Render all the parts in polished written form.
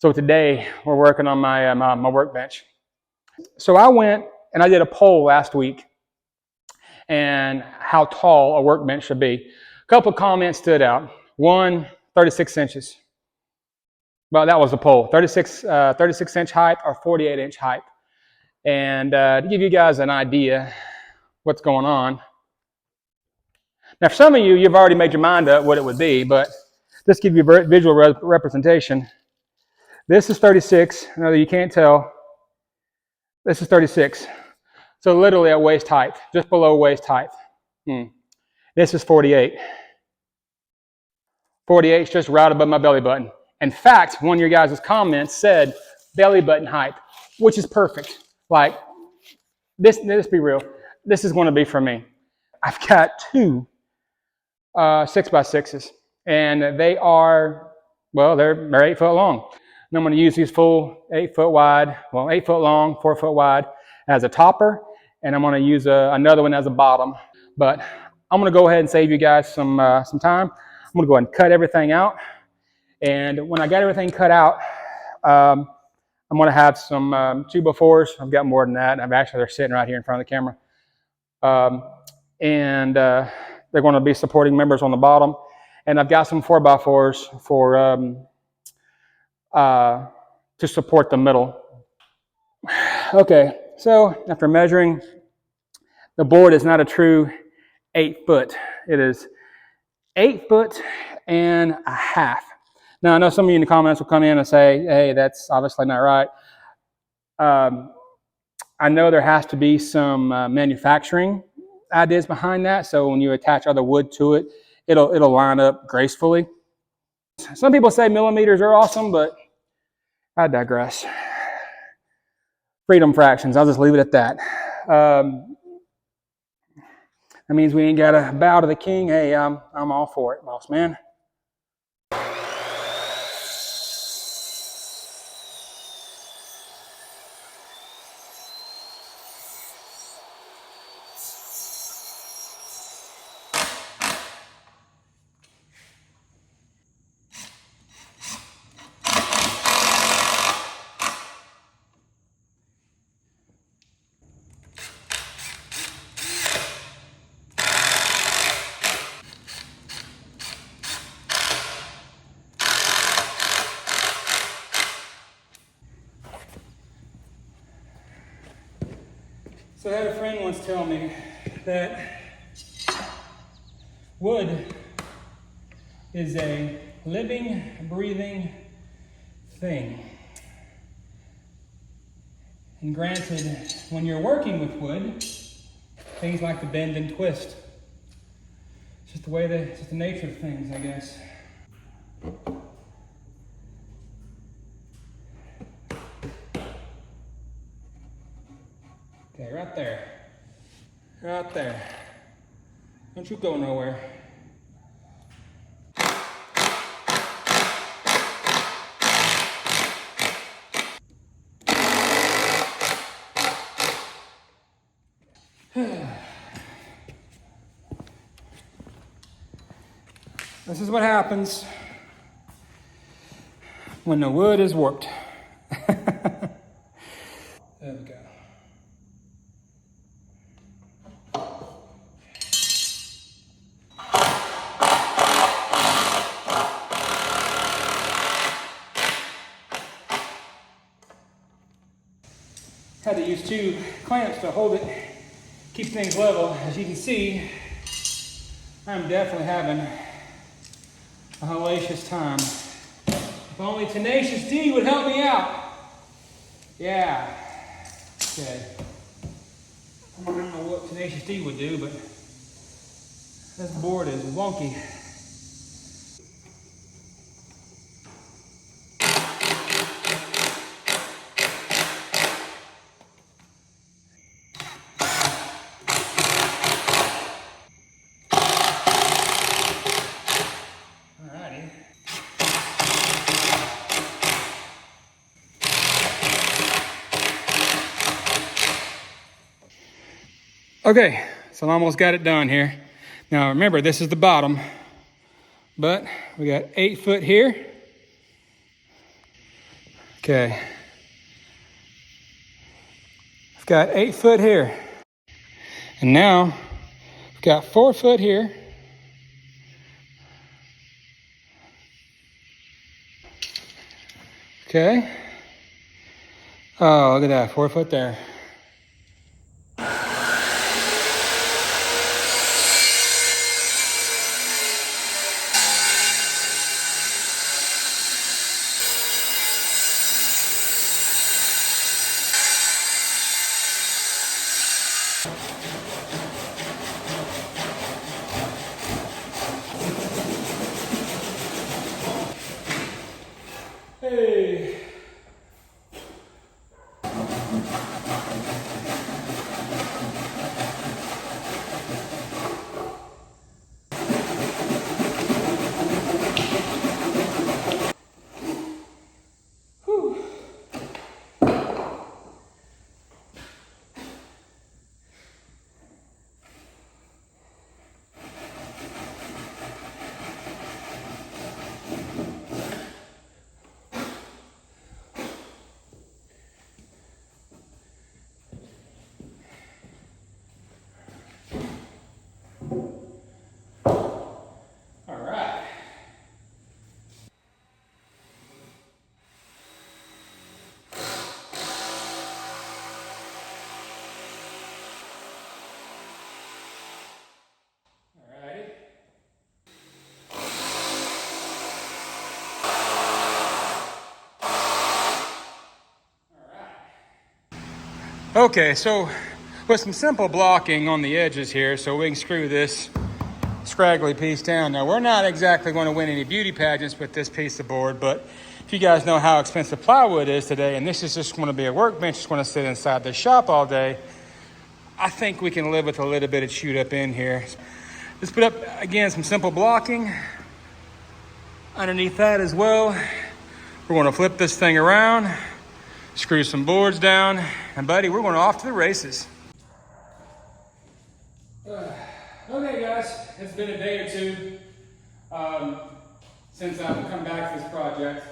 So today we're working on my workbench. So I went and I did a poll last week and how tall a workbench should be. A couple of comments stood out. One, 36 inches. Well, that was the poll. 36-inch height or 48-inch height. And to give you guys an idea what's going on. Now, for some of you, you've already made your mind up what it would be, but just to give you a visual representation. This is 36. I know you can't tell. This is 36. So literally at waist height, just below waist height. This is 48. 48 is just right above my belly button. In fact, one of your guys' comments said belly button height, which is perfect. Like, let's be real. This is going to be for me. I've got two 6x6s, and they are, well, they're 8 foot long. And I'm going to use these full 8 foot wide, 8 foot long, 4 foot wide as a topper, and I'm going to use another one as a bottom. But I'm going to go ahead and save you guys some time. I'm going to go ahead and cut everything out. And when I got everything cut out, I'm going to have some 2x4s. I've got more than that. They're sitting right here in front of the camera. They're going to be supporting members on the bottom. And I've got some 4x4s to support the middle. Okay, so after measuring, the board is not a true 8 foot. It is 8 foot and a half. Now, I know some of you in the comments will come in and say, hey, that's obviously not right. I know there has to be some manufacturing ideas behind that. So when you attach other wood to it, it'll line up gracefully. Some people say millimeters are awesome, but I digress. Freedom fractions. I'll just leave it at that. That means we ain't got to bow to the king. Hey, I'm all for it, boss man. So I had a friend once tell me that wood is a living, breathing thing. And granted, when you're working with wood, things like to bend and twist. It's just it's just the nature of things, I guess. Okay, right there. Right there. Don't you go nowhere. This is what happens when the wood is warped. There we go. Had to use 2 clamps to hold it, keep things level. As you can see, I'm definitely having a hellacious time. If only Tenacious D would help me out. Yeah. Okay. I don't know what Tenacious D would do, but this board is wonky. Okay, so I almost got it done here. Now remember, this is the bottom, but we got 8 foot here. Okay. I've got 8 foot here. And now I've got 4 foot here. Okay. Oh, look at that, 4 foot there. Hey. Whew. All right. Okay, so with some simple blocking on the edges here, so we can screw this scraggly piece down. Now, we're not exactly going to win any beauty pageants with this piece of board, but if you guys know how expensive plywood is today, and this is just going to be a workbench that's going to sit inside the shop all day, I think we can live with a little bit of chewed up in here. Let's put up, again, some simple blocking underneath that as well. We're going to flip this thing around, screw some boards down, and buddy, we're going off to the races. Okay guys, it's been a day or two since I've come back to this project.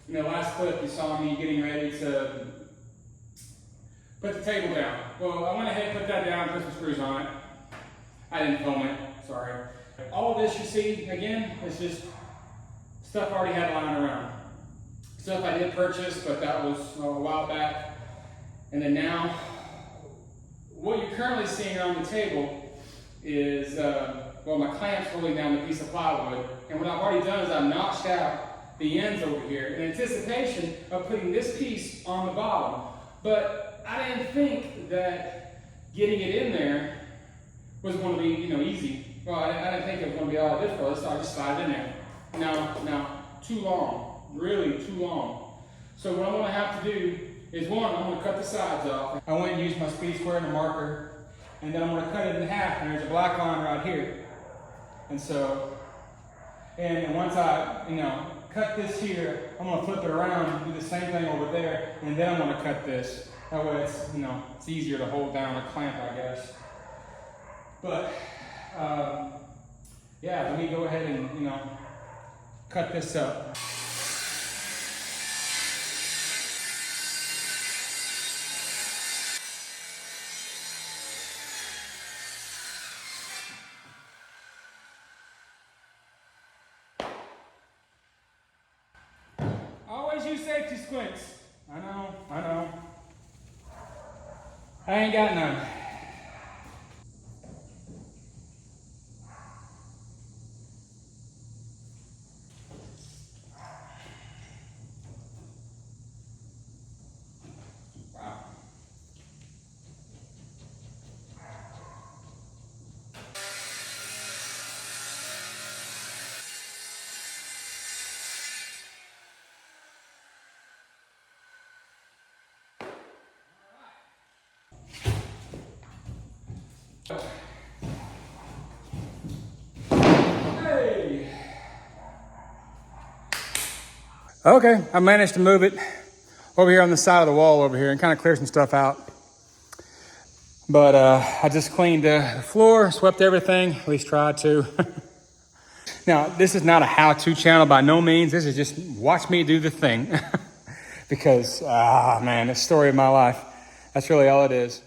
In the last clip you saw me getting ready to put the table down. Well, I went ahead and put that down, put some screws on it. I didn't film it, sorry. All of this you see, again, is just stuff I already had lying around. Stuff I did purchase, but that was a while back. And then now, what you're currently seeing on the table is, well, my clamp's holding down the piece of plywood. And what I've already done is I've notched out the ends over here in anticipation of putting this piece on the bottom. But I didn't think that getting it in there was going to be, easy. Well, I didn't think it was going to be all difficult, so I just slide it in there. Now, too long, really too long. So what I'm going to have to do is, one, I'm going to cut the sides off. I went and used my speed square and a marker, and then I'm going to cut it in half, and there's a black line right here. And so, and once I, cut this here, I'm going to flip it around and do the same thing over there, and then I'm going to cut this. That way it's, it's easier to hold down a clamp, I guess. But, yeah, let me go ahead and, cut this up. Always use safety squints. I know. I ain't got none. Hey. Okay, I managed to move it over here on the side of the wall over here and kind of clear some stuff out. But I just cleaned the floor, swept everything, at least tried to. Now, this is not a how-to channel by no means. This is just watch me do the thing. because, man, the story of my life. That's really all it is.